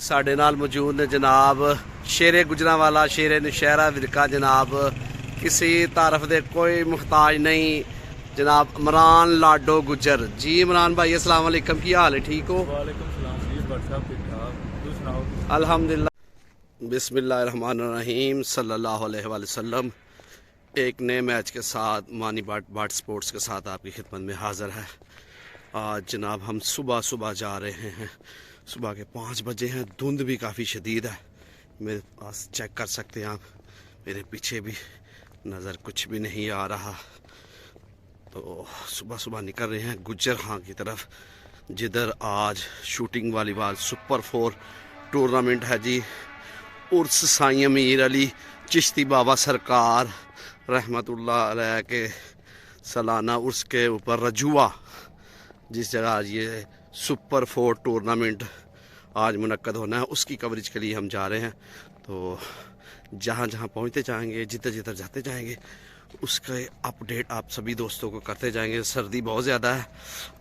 साडे नाल मौजूद ने जनाब शेरे गुजरांवाला शेरे नौशहरा विरका जनाब किसी तारफ दे कोई मुहताज नहीं जनाब इमरान लाडो गुजर जी। इमरान भाई अस्सलाम वालेकुम, की हाल है, ठीक हो? वालेकुम सलाम जी, सब ठीक ठाक, तुम सुनाओ? अल्हम्दुलिल्लाह। बिस्मिल्लाहिर्रहमानिर्रहीम सल्लल्लाहु अलैहि वसल्लम। एक नए मैच के साथ मानी बाट स्पोर्ट्स के साथ आपकी खिदमत में हाज़िर है। आज जनाब हम सुबह जा रहे हैं, सुबह के 5 बजे हैं। धुंध भी काफ़ी शदीद है, मेरे पास चेक कर सकते हैं आप, मेरे पीछे भी नज़र कुछ भी नहीं आ रहा। तो सुबह निकल रहे हैं गुज्जर खां की तरफ, जिधर आज शूटिंग वॉलीबॉल सुपर 4 टूर्नामेंट है जी। उर्स साईं अमीर अली चिश्ती बाबा सरकार रहमतुल्लाह अलैह के सालाना उर्स के ऊपर रजुआ, जिस जगह आज ये सुपर 4 टूर्नामेंट आज मुनक्कद होना है, उसकी कवरेज के लिए हम जा रहे हैं। तो जहाँ पहुँचते जाएंगे, जिधर जाते जाएंगे, उसका अपडेट आप सभी दोस्तों को करते जाएंगे। सर्दी बहुत ज़्यादा है,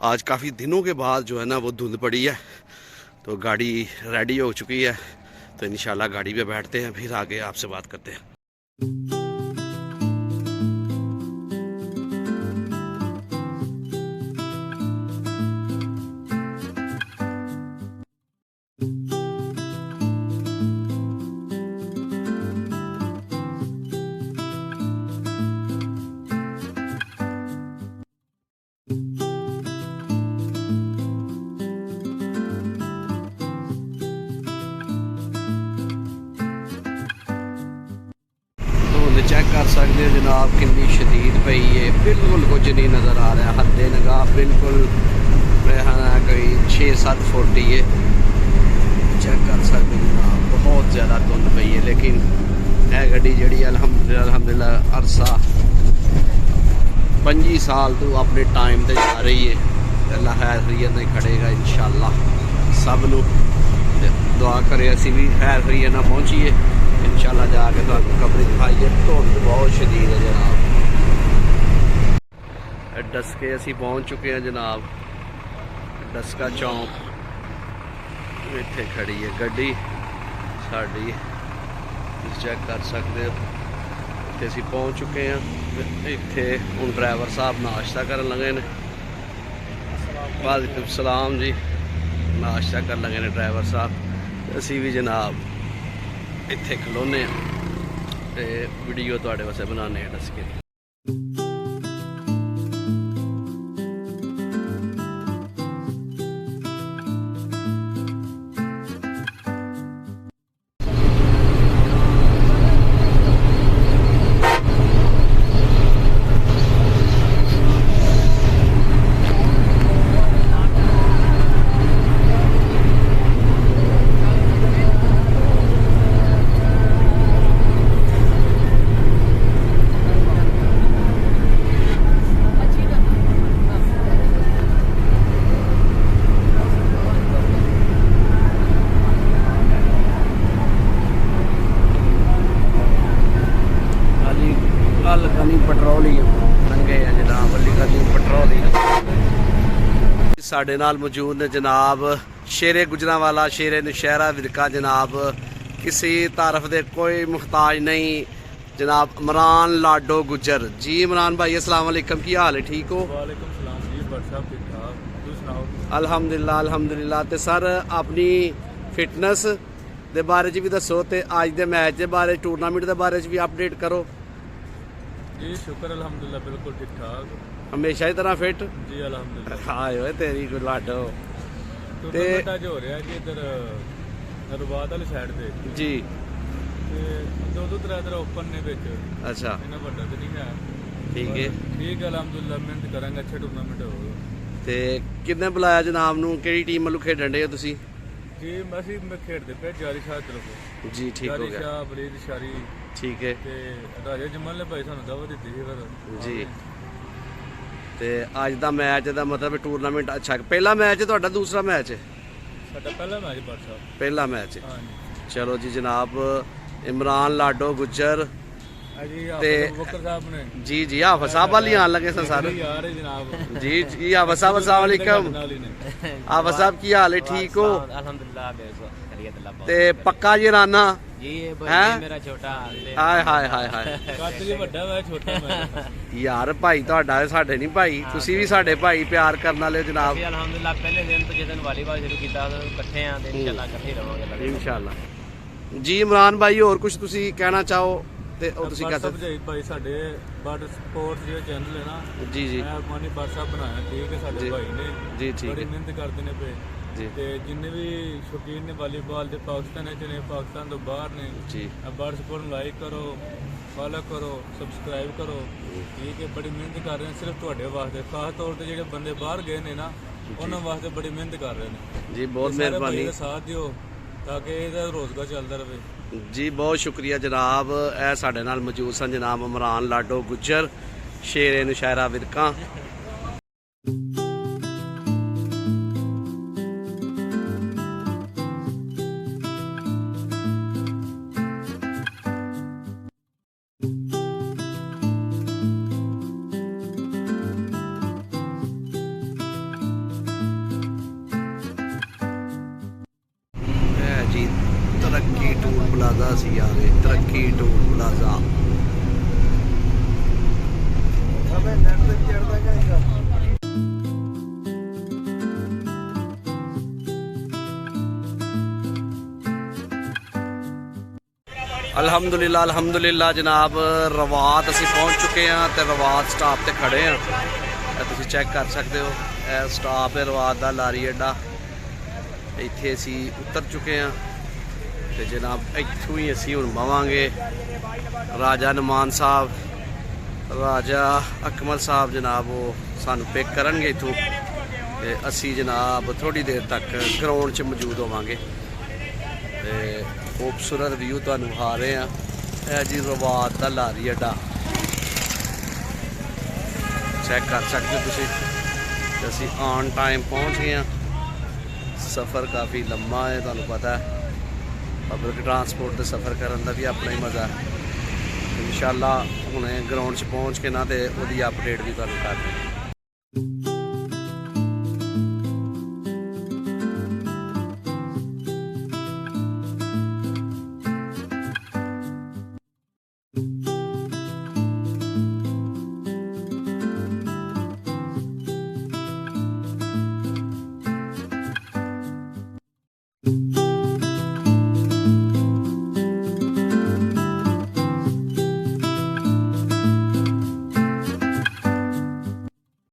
आज काफ़ी दिनों के बाद जो है ना वो धुंध पड़ी है। तो गाड़ी रेडी हो चुकी है, तो इंशाल्लाह गाड़ी पे बैठते हैं, फिर आगे आपसे बात करते हैं। चेक कर सकते हो जनाब कितनी शदीद पई है, बिल्कुल कुछ नहीं नज़र आ रहा। हद्दे निगाह बिल्कुल कोई 6-7 फुट ही है। चेक कर सकते हो जनाब, बहुत ज़्यादा धुंध पई है, लेकिन यह गड्डी जी अल्हम्दुलिल्लाह अरसा 25 साल तो अपने टाइम से जा रही है। अल्लाह खैर खैरियत नहीं खड़ेगा इंशाल्लाह। सब लोग दुआ करे असी भी खैर खैरियत ना पहुँचीए इंशाल्लाह। जाके तो कवरेज दिखाइए। धुंध बहुत शदीद है जनाब। डस्के असी पहुँच चुके हैं जनाब, डस्का चौंक इत्थे खड़ी है गड्डी साड़ी, चेक कर सकते हो। इत्थे असी पहुँच चुके हैं। इत्थे हुण ड्राइवर साहब नाश्ता करन लगे ने। वालेकुम सलाम जी, नाश्ता कर लगे ने ड्राइवर साहब। असी भी जनाब इत्थे खलोने ते वीडियो तुहाडे वास्ते बनाने डस्के दी। साडे नाल मौजूद ने जनाब शेरे गुजरांवाला शेरे नौशहरा विरका जनाब किसी तारफ दे कोई मुहताज नहीं जनाब इमरान लाडो गुजर जी। इमरान भाई अस्सलाम वालेकुम, की हाल है, ठीक हो? वालेकुम सलाम जी, सब ठीक ठाक, तुम सुनाओ? अल्हम्दुलिल्लाह। तो सर अपनी फिटनेस दे बारे च भी दसो, ते अज दे मैच के बारे टूर्नामेंट के बारे च भी अपडेट करो जी। शुक्र अल्हम्दुलिल्लाह, बिल्कुल ठीक ठाक, हमेशा ही तरह फिट जी अल्हम्दुलिल्लाह। हाय ओए तेरी को लाडो टूर्नामेंट आज हो रहा जी इधर नरवाद वाली साइड पे जी। ते 2-3 ओपन ने विच। अच्छा, इन्ना बड़ा तो नहीं है, ठीक है ठीक है अल्हम्दुलिल्लाह। मेहनत करांगे, अच्छा टूर्नामेंट होगा। ते किन्ने बुलाया जनाब नूं, केड़ी टीम वालों खेडण डे हो तुसीं? जी असीं खेडदे पे जारी शाह तरफ जी, ठीक हो गया, शाह बलीद शारी, ठीक है। ते राजा जमल ने भाई सानू दावत दी थी फिर जी। ते अज दा मैच दा मतलब टूर्नामेंट अच्छा, पहला मैच है तुहाडा, दूसरा मैच है? साडा पहला मैच बादशाह, पहला मैच है। हां जी। चलो जी जनाब, इमरान लाडो गुजर जी जी हाफिज साहब वाली आन लगे सन सारे जी जी हाफिज साहब अस्सलाम वालेकुम। हाफिज साहब की हाल है, ठीक हो? अल्हम्दुलिल्लाह ਵਧੀਆ ਤੱਲਾ ਬਹੁਤ ਤੇ ਪੱਕਾ ਜੀ ਰਾਨਾ ਜੀ ਇਹ ਹੈਂ? ਭਾਈ ਮੇਰਾ ਛੋਟਾ ਤੇ ਹਾਏ ਹਾਏ ਹਾਏ ਹਾਏ ਕੱਦ ਵੀ ਵੱਡਾ ਵਾ ਛੋਟਾ ਮੈਂ ਯਾਰ ਭਾਈ ਤੁਹਾਡਾ ਹੈ, ਸਾਡੇ ਨਹੀਂ ਭਾਈ, ਤੁਸੀਂ ਵੀ ਸਾਡੇ ਭਾਈ, ਪਿਆਰ ਕਰਨ ਵਾਲੇ ਹੋ ਜਨਾਬ। ਅਸੀਂ ਅਲਹਮਦੁਲਿਲਾ ਪਹਿਲੇ ਦਿਨ ਤੋਂ ਜਦੋਂ ਵਾਲੀਬਾਲ ਸ਼ੁਰੂ ਕੀਤਾ ਉਦੋਂ ਇਕੱਠੇ ਆ ਤੇ ਇਨਸ਼ਾਅੱਲਾ ਇਕੱਠੇ ਹੀ ਰਵਾਂਗੇ ਲਗਾਤਾਰ। ਇਨਸ਼ਾਅੱਲਾ ਜੀ। ਇਮਰਾਨ ਭਾਈ ਹੋਰ ਕੁਝ ਤੁਸੀਂ ਕਹਿਣਾ ਚਾਹੋ ਤੇ ਉਹ ਤੁਸੀਂ ਕਹਿ WhatsApp ਸਕਦੇ ਭਜਾਈ ਭਾਈ ਸਾਡੇ ਬਟ ਸਪੋਰਟਸ ਜਿਹੜਾ ਚੈਨਲ ਹੈ ਨਾ ਜੀ ਜੀ ਮੈਂ ਮਾਨੀ WhatsApp ਬਣਾਇਆ, ਠੀਕ ਹੈ, ਸਾਡੇ ਜੀ। ਭਾਈ ਨੇ ਜੀ ਠੀਕ ਬੜੀ ਹੈ ਮਿਹਨਤ ਕਰਦੇ ਨੇ ਪਏ ਜੀ ਤੇ ਜਿੰਨੇ ਵੀ ਸ਼ੌਕੀਨ ਨੇ ਵਾਲੀਬਾਲ ਦੇ ਪਾਕਿਸਤਾਨ ਵਿੱਚ ਨੇ, ਪਾਕਿਸਤਾਨ ਤੋਂ ਬਾਹਰ ਨੇ, ਜੀ ਬਰਡ ਸਪੋਰਟ ਨੂੰ ਲਾਈਕ ਕਰੋ, ਫੋਲੋ ਕਰੋ, ਸਬਸਕ੍ਰਾਈਬ ਕਰੋ, ਠੀਕ ਹੈ। ਬੜੀ ਮਿਹਨਤ ਕਰ ਰਹੇ ਨੇ ਸਿਰਫ ਤੁਹਾਡੇ ਵਾਸਤੇ, ਖਾਸ ਤੌਰ ਤੇ ਜਿਹੜੇ ਬੰਦੇ ਬਾਹਰ ਗਏ ਨੇ ਨਾ ਉਹਨਾਂ ਵਾਸਤੇ ਬੜੀ ਮਿਹਨਤ ਕਰ ਰਹੇ ਨੇ। ਜੀ ਬਹੁਤ ਸਾਰੇ ਭਾਈ ਮਿਹਰਬਾਨੀ ਦਾ ਸਾਥ ਦਿਓ ਤਾਂ ਕਿ ਇਹਦਾ ਰੋਜ਼ਗਾਰ ਚੱਲਦਾ ਰਹੇ। ਜੀ, ਬਹੁਤ ਸ਼ੁਕਰੀਆ ਜਨਾਬ। ਇਹ ਸਾਡੇ ਨਾਲ ਮੌਜੂਦ ਸਨ ਜਨਾਬ ਇਮਰਾਨ ਲਾਡੋ ਗੁੱਜਰ, ਸ਼ੇਰੇ ਨੁਸ਼ਾਇਰਾ ਵਿਰਕਾਂ। ਇਹ ਜੀ ਤਰੱਕੀ ਟੂਲ ਪਲਾਜ਼ਾ ਸੀ ਯਾਰ, ਇਹ ਤਰੱਕੀ ਟੂਲ ਪਲਾਜ਼ਾ। ਅਲਹਮਦੁਲਿਲਾ ਅਲਹਮਦੁਲਿਲਾ ਜਨਾਬ, ਰਵਾਤ ਅਸੀਂ ਪਹੁੰਚ ਚੁੱਕੇ ਹਾਂ ਤੇ ਰਵਾਤ ਸਟਾਪ ਤੇ ਖੜੇ ਹਾਂ। ਇਹ ਤੁਸੀਂ ਚੈੱਕ ਕਰ ਸਕਦੇ ਹੋ, ਇਹ ਸਟਾਪ ਹੈ ਰਵਾਤ ਦਾ, ਲਾਰੀ ਅੱਡਾ। ਇੱਥੇ ਅਸੀਂ ਉਤਰ ਚੁੱਕੇ ਹਾਂ ਤੇ ਜਨਾਬ ਇੱਥੋਂ ਹੀ ਅਸੀਂ ਹੁਣ ਬਵਾਂਗੇ। ਰਾਜਾ ਨਮਾਨ ਸਾਹਿਬ, ਰਾਜਾ ਅਕਮਲ ਸਾਹਿਬ ਜਨਾਬ ਉਹ ਸਾਨੂੰ ਪਿਕ ਕਰਨਗੇ ਇੱਥੋਂ ਤੇ ਅਸੀਂ ਜਨਾਬ ਥੋੜੀ ਦੇਰ ਤੱਕ ਗਰਾਊਂਡ 'ਚ ਮੌਜੂਦ ਹੋਵਾਂਗੇ ਤੇ ਖੂਬਸੂਰਤ ਵਿਊ ਤੁਹਾਨੂੰ ਵਿਖਾ ਰਹੇ ਆ। ਇਹ ਜੀ ਰਵਾਤ ਦਾ ਲਾਰੀ ਅੱਡਾ, ਚੈੱਕ ਕਰ ਸਕਦੇ ਹੋ ਤੁਸੀਂ। ਤੇ ਅਸੀਂ ਔਨ ਟਾਈਮ ਪਹੁੰਚ ਗਏ ਹਾਂ। ਸਫ਼ਰ ਕਾਫੀ ਲੰਮਾ ਹੈ, ਤੁਹਾਨੂੰ ਪਤਾ ਹੈ ਪਬਲਿਕ ਟਰਾਂਸਪੋਰਟ ਤੇ ਸਫ਼ਰ ਕਰਨ ਦਾ ਵੀ ਆਪਣਾ ਹੀ ਮਜ਼ਾ ਹੈ। ਇਨਸ਼ਾਅੱਲਾ ਹੁਣੇ ਗਰਾਊਂਡ 'ਚ ਪਹੁੰਚ ਕੇ ਨਾ ਤੇ ਉਹਦੀ ਅਪਡੇਟ ਵੀ ਤੁਹਾਨੂੰ ਕਰ ਦਿੰਦੇ।